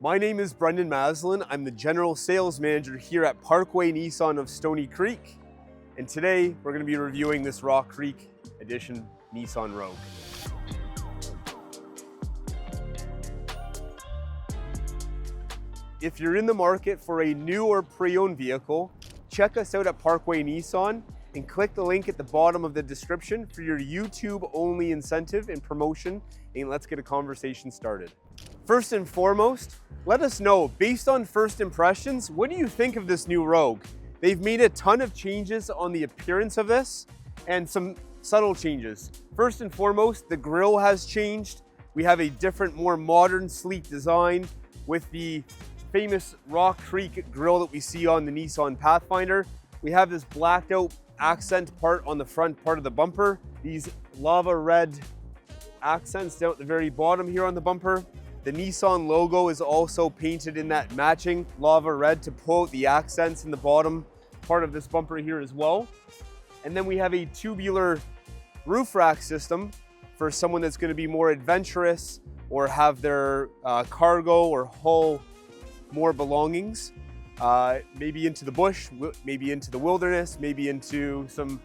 My name is Brendan Maslin. I'm the General Sales Manager here at Pkwy Nissan of Stony Creek. And today we're going to be reviewing this Rock Creek Edition Nissan Rogue. If you're in the market for a new or pre-owned vehicle, check us out at Pkwy Nissan and click the link at the bottom of the description for your YouTube-only incentive and promotion, and let's get a conversation started. First and foremost, let us know, based on first impressions, what do you think of this new Rogue? They've made a ton of changes on the appearance of this and some subtle changes. First and foremost, the grille has changed. We have a different, more modern, sleek design with the famous Rock Creek grille that we see on the Nissan Pathfinder. We have this blacked out accent part on the front part of the bumper. These lava red accents down at the very bottom here on the bumper. The Nissan logo is also painted in that matching lava red to pull out the accents in the bottom part of this bumper here as well. And then we have a tubular roof rack system for someone that's going to be more adventurous or have their cargo or haul more belongings, maybe into the bush, maybe into the wilderness, maybe into some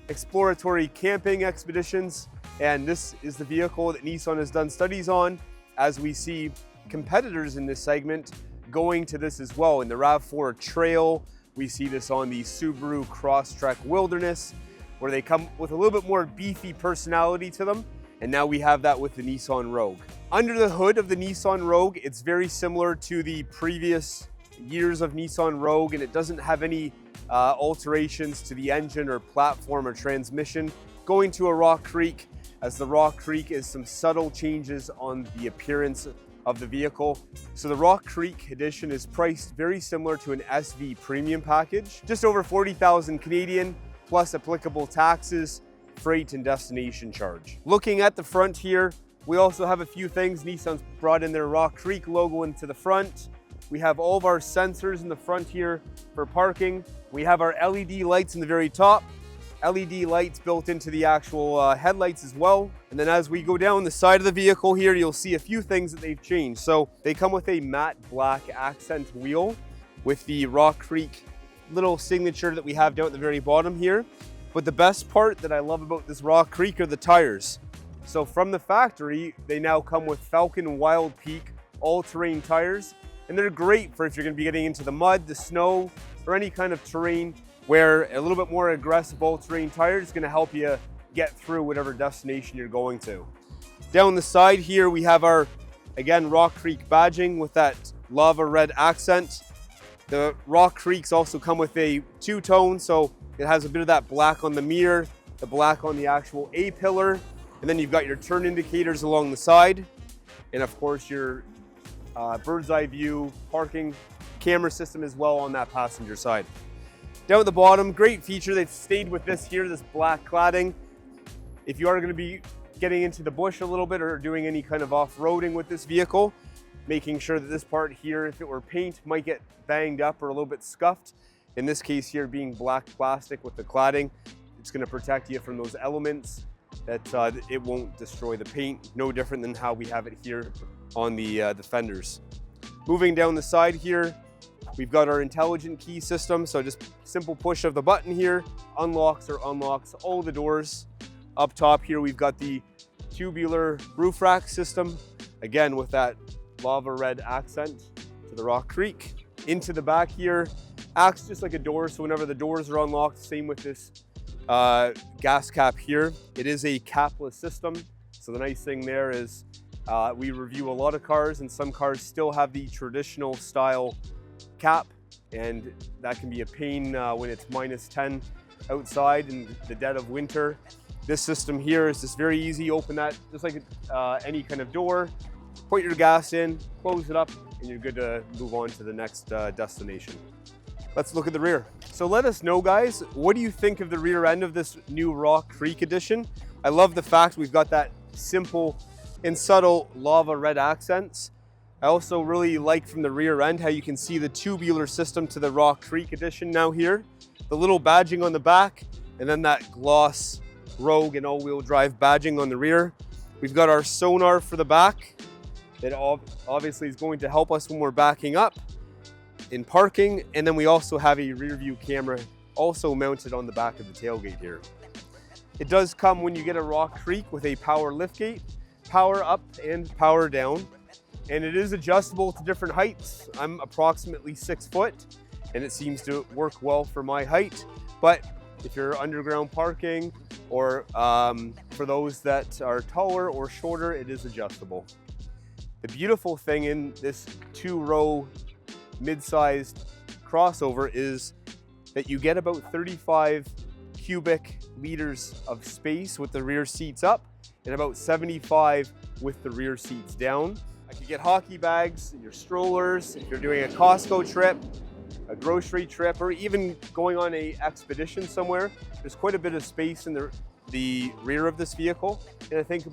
exploratory camping expeditions. And this is the vehicle that Nissan has done studies on, as we see competitors in this segment going to this as well. In the RAV4 Trail, we see this on the Subaru Crosstrek Wilderness, where they come with a little bit more beefy personality to them. And now we have that with the Nissan Rogue. Under the hood of the Nissan Rogue, it's very similar to the previous years of Nissan Rogue, and it doesn't have any alterations to the engine or platform or transmission going to a Rock Creek, as the Rock Creek is some subtle changes on the appearance of the vehicle. So the Rock Creek Edition is priced very similar to an SV premium package, just over 40,000 Canadian, plus applicable taxes, freight and destination charge. Looking at the front here, we also have a few things. Nissan's brought in their Rock Creek logo into the front. We have all of our sensors in the front here for parking. We have our LED lights in the very top, LED lights built into the actual headlights as well. And then as we go down the side of the vehicle here, you'll see a few things that they've changed. So they come with a matte black accent wheel with the Rock Creek little signature that we have down at the very bottom here. But the best part that I love about this Rock Creek are the tires. So from the factory, they now come with Falcon Wild Peak all-terrain tires, and they're great for if you're going to be getting into the mud, the snow, or any kind of terrain where a little bit more aggressive all-terrain tire is going to help you get through whatever destination you're going to. Down the side here, we have our, again, Rock Creek badging with that lava red accent. The Rock Creeks also come with a two-tone, so it has a bit of that black on the mirror, the black on the actual A-pillar, and then you've got your turn indicators along the side, and of course your bird's eye view parking camera system as well on that passenger side. Down at the bottom, great feature, they've stayed with this here, this black cladding. If you are going to be getting into the bush a little bit or doing any kind of off-roading with this vehicle, making sure that this part here, if it were paint, might get banged up or a little bit scuffed. In this case here, being black plastic with the cladding, it's going to protect you from those elements, that it won't destroy the paint, no different than how we have it here on the fenders. Moving down the side here, we've got our intelligent key system, so just simple push of the button here, unlocks or unlocks all the doors. Up top here, we've got the tubular roof rack system, again with that lava red accent to the Rock Creek. Into the back here, acts just like a door, so whenever the doors are unlocked, same with this gas cap here. It is a capless system, so the nice thing there is we review a lot of cars, and some cars still have the traditional style cap, and that can be a pain when it's -10 outside in the dead of winter. This system here is just very easy. Open that just like any kind of door, put your gas in, close it up, and you're good to move on to the next destination. Let's look at the rear. So let us know, guys, what do you think of the rear end of this new Rock Creek Edition? I love the fact we've got that simple and subtle lava red accents. I also really like from the rear end how you can see the tubular system to the Rock Creek Edition now here. The little badging on the back, and then that gloss Rogue and all-wheel drive badging on the rear. We've got our sonar for the back. It obviously is going to help us when we're backing up in parking, and then we also have a rear view camera also mounted on the back of the tailgate here. It does come when you get a Rock Creek with a power liftgate, power up and power down, and it is adjustable to different heights. I'm approximately 6 foot, and it seems to work well for my height, but if you're underground parking or for those that are taller or shorter, it is adjustable. The beautiful thing in this 2-row mid-sized crossover is that you get about 35 cubic liters of space with the rear seats up and about 75 with the rear seats down. I could get hockey bags, your strollers, if you're doing a Costco trip, a grocery trip, or even going on a expedition somewhere. There's quite a bit of space in the rear of this vehicle, and I think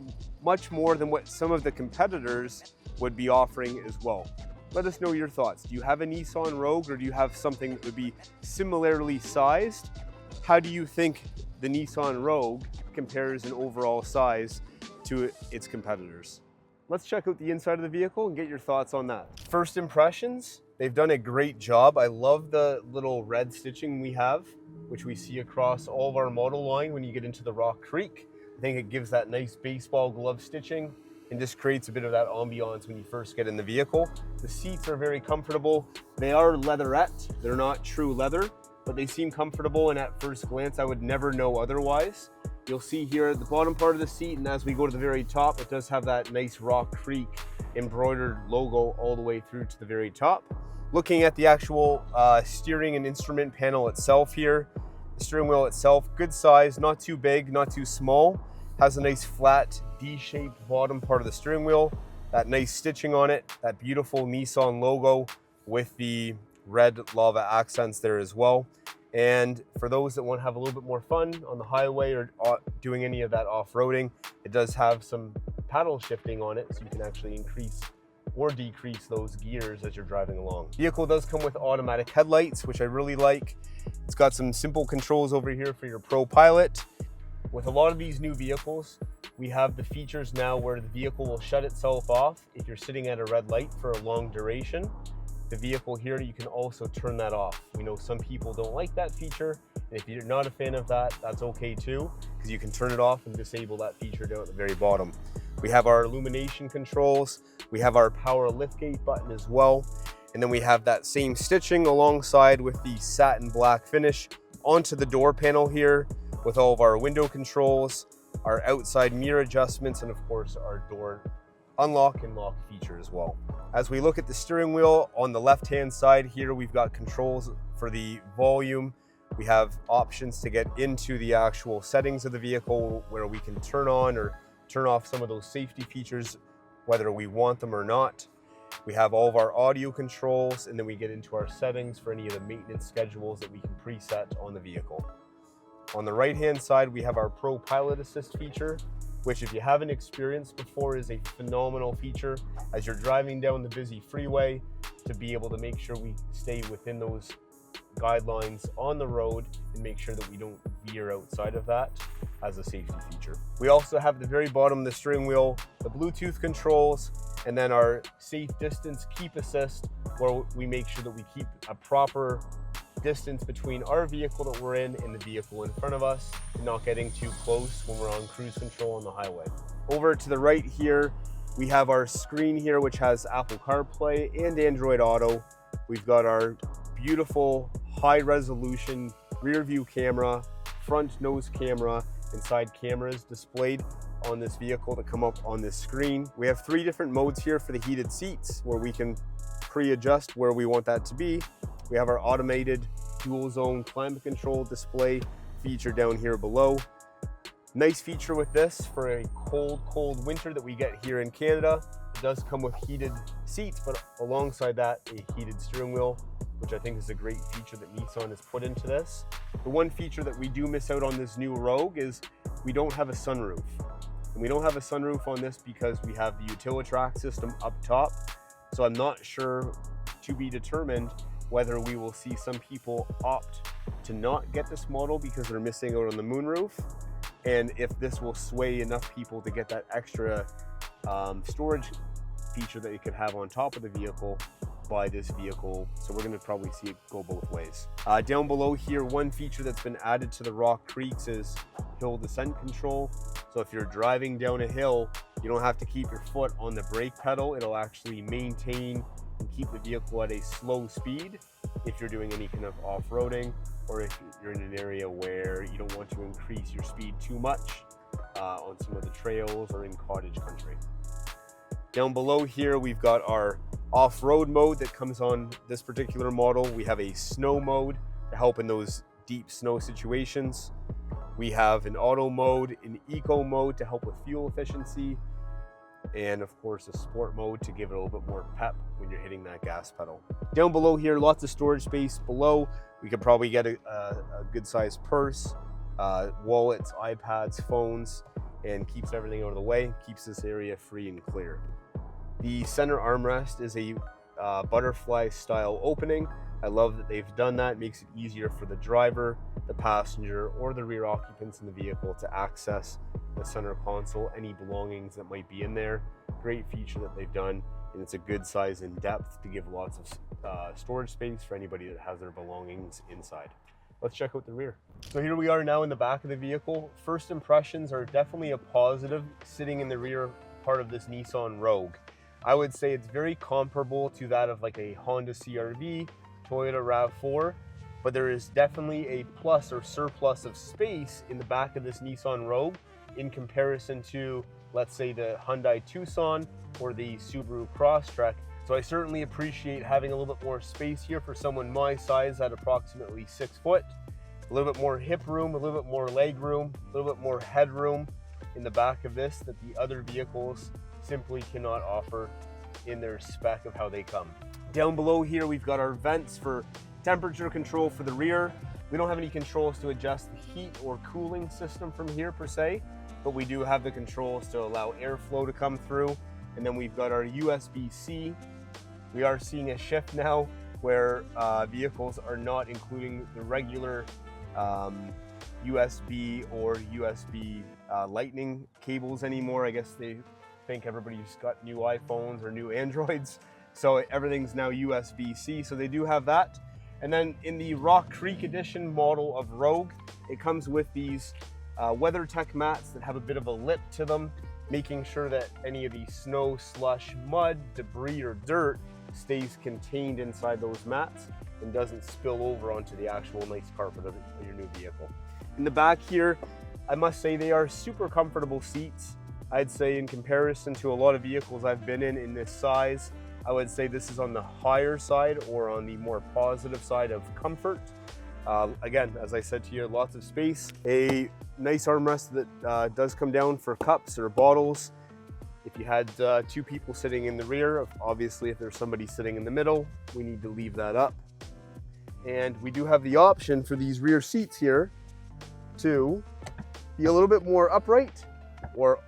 much more than what some of the competitors would be offering as well. Let us know your thoughts. Do you have a Nissan Rogue, or do you have something that would be similarly sized? How do you think the Nissan Rogue compares in overall size to its competitors? Let's check out the inside of the vehicle and get your thoughts on that. First impressions, they've done a great job. I love the little red stitching we have, which we see across all of our model line when you get into the Rock Creek. I think it gives that nice baseball glove stitching and just creates a bit of that ambiance when you first get in the vehicle. The seats are very comfortable. They are leatherette. They're not true leather, but they seem comfortable, and at first glance, I would never know otherwise. You'll see here at the bottom part of the seat, and as we go to the very top, it does have that nice Rock Creek embroidered logo all the way through to the very top. Looking at the actual steering and instrument panel itself here, the steering wheel itself, good size, not too big, not too small. Has a nice flat D-shaped bottom part of the steering wheel, that nice stitching on it, that beautiful Nissan logo with the red lava accents there as well. And for those that want to have a little bit more fun on the highway or doing any of that off-roading, it does have some paddle shifting on it, so you can actually increase or decrease those gears as you're driving along. The vehicle does come with automatic headlights, which I really like. It's got some simple controls over here for your Pro Pilot. With a lot of these new vehicles, we have the features now where the vehicle will shut itself off if you're sitting at a red light for a long duration. The vehicle here, you can also turn that off. We know some people don't like that feature, and if you're not a fan of that, that's okay too, because you can turn it off and disable that feature down at the very bottom. We have our illumination controls, we have our power liftgate button as well, and then we have that same stitching alongside with the satin black finish onto the door panel here with all of our window controls, our outside mirror adjustments, and of course our door unlock and lock feature as well. As we look at the steering wheel on the left-hand side here, we've got controls for the volume. We have options to get into the actual settings of the vehicle where we can turn on or turn off some of those safety features, whether we want them or not. We have all of our audio controls, and then we get into our settings for any of the maintenance schedules that we can preset on the vehicle. On the right-hand side, we have our Pro Pilot Assist feature, which if you haven't experienced before is a phenomenal feature as you're driving down the busy freeway to be able to make sure we stay within those guidelines on the road and make sure that we don't veer outside of that as a safety feature. We also have the very bottom of the steering wheel, the Bluetooth controls, and then our safe distance keep assist, where we make sure that we keep a proper distance between our vehicle that we're in and the vehicle in front of us, and not getting too close when we're on cruise control on the highway. Over to the right here, we have our screen here, which has Apple CarPlay and Android Auto. We've got our beautiful high resolution rear view camera, front nose camera, and side cameras displayed on this vehicle that come up on this screen. We have 3 different modes here for the heated seats where we can pre-adjust where we want that to be. We have our automated dual zone climate control display feature down here below. Nice feature with this for a cold winter that we get here in Canada. It does come with heated seats, but alongside that, a heated steering wheel, which I think is a great feature that Nissan has put into this. The one feature that we do miss out on this new Rogue is we don't have a sunroof. And we don't have a sunroof on this because we have the Utilitrack system up top. So I'm not sure, to be determined, whether we will see some people opt to not get this model because they're missing out on the moonroof, and if this will sway enough people to get that extra storage feature that you could have on top of the vehicle by this vehicle. So we're going to probably see it go both ways. Down below here, one feature that's been added to the Rock Creeks is hill descent control. So if you're driving down a hill, you don't have to keep your foot on the brake pedal. It'll actually maintain and keep the vehicle at a slow speed if you're doing any kind of off-roading, or if you're in an area where you don't want to increase your speed too much on some of the trails or in cottage country. Down below here, we've got our off-road mode that comes on this particular model. We have a snow mode to help in those deep snow situations. We have an auto mode, an eco mode to help with fuel efficiency, and of course a sport mode to give it a little bit more pep when you're hitting that gas pedal. Down below here, lots of storage space below. We could probably get a good sized purse, wallets, iPads, phones, and keeps everything out of the way, keeps this area free and clear. The center armrest is a butterfly style opening. I love that they've done that. It makes it easier for the driver, the passenger, or the rear occupants in the vehicle to access the center console, any belongings that might be in there. Great feature that they've done, and it's a good size in depth to give lots of storage space for anybody that has their belongings inside. Let's check out the rear. So here we are now in the back of the vehicle. First impressions are definitely a positive sitting in the rear part of this Nissan Rogue. I would say it's very comparable to that of like a Honda CR-V, Toyota RAV4, but there is definitely a plus or surplus of space in the back of this Nissan Rogue in comparison to, let's say, the Hyundai Tucson or the Subaru Crosstrek. So I certainly appreciate having a little bit more space here for someone my size at approximately 6 foot. A little bit more hip room, a little bit more leg room, a little bit more headroom in the back of this that the other vehicles simply cannot offer in their spec of how they come. Down below here, we've got our vents for temperature control for the rear. We don't have any controls to adjust the heat or cooling system from here per se, but we do have the controls to allow airflow to come through. And then we've got our USB-C. We are seeing a shift now where vehicles are not including the regular USB or USB lightning cables anymore. I guess they think everybody's got new iPhones or new Androids, so everything's now USB-C, so they do have that. And then in the Rock Creek Edition model of Rogue, it comes with these WeatherTech mats that have a bit of a lip to them, making sure that any of the snow, slush, mud, debris, or dirt stays contained inside those mats and doesn't spill over onto the actual nice carpet of your new vehicle. In the back here, I must say they are super comfortable seats. I'd say in comparison to a lot of vehicles I've been in this size, I would say this is on the higher side or on the more positive side of comfort. Again, as I said to you, lots of space. A nice armrest that does come down for cups or bottles. If you had 2 people sitting in the rear, obviously if there's somebody sitting in the middle, we need to leave that up. And we do have the option for these rear seats here to be a little bit more upright or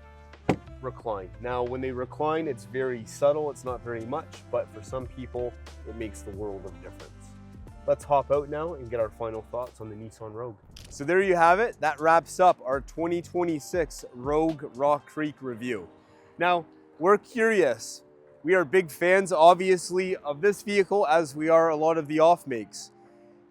recline. Now, when they recline, it's very subtle, it's not very much, but for some people, it makes the world of difference. Let's hop out now and get our final thoughts on the Nissan Rogue. So there you have it. That wraps up our 2026 Rogue Rock Creek review. Now, we're curious. We are big fans, obviously, of this vehicle, as we are a lot of the off-makes.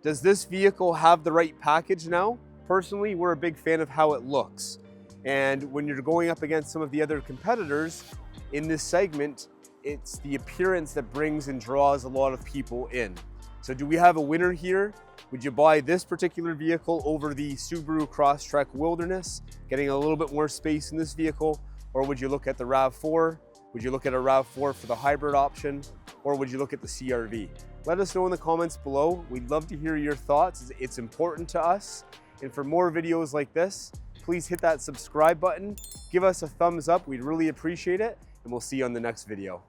Does this vehicle have the right package now? Personally, we're a big fan of how it looks. And when you're going up against some of the other competitors in this segment, it's the appearance that brings and draws a lot of people in. So do we have a winner here? Would you buy this particular vehicle over the Subaru Crosstrek Wilderness, getting a little bit more space in this vehicle? Or would you look at the RAV4? Would you look at a RAV4 for the hybrid option? Or would you look at the CR-V? Let us know in the comments below. We'd love to hear your thoughts. It's important to us. And for more videos like this, please hit that subscribe button. Give us a thumbs up. We'd really appreciate it. And we'll see you on the next video.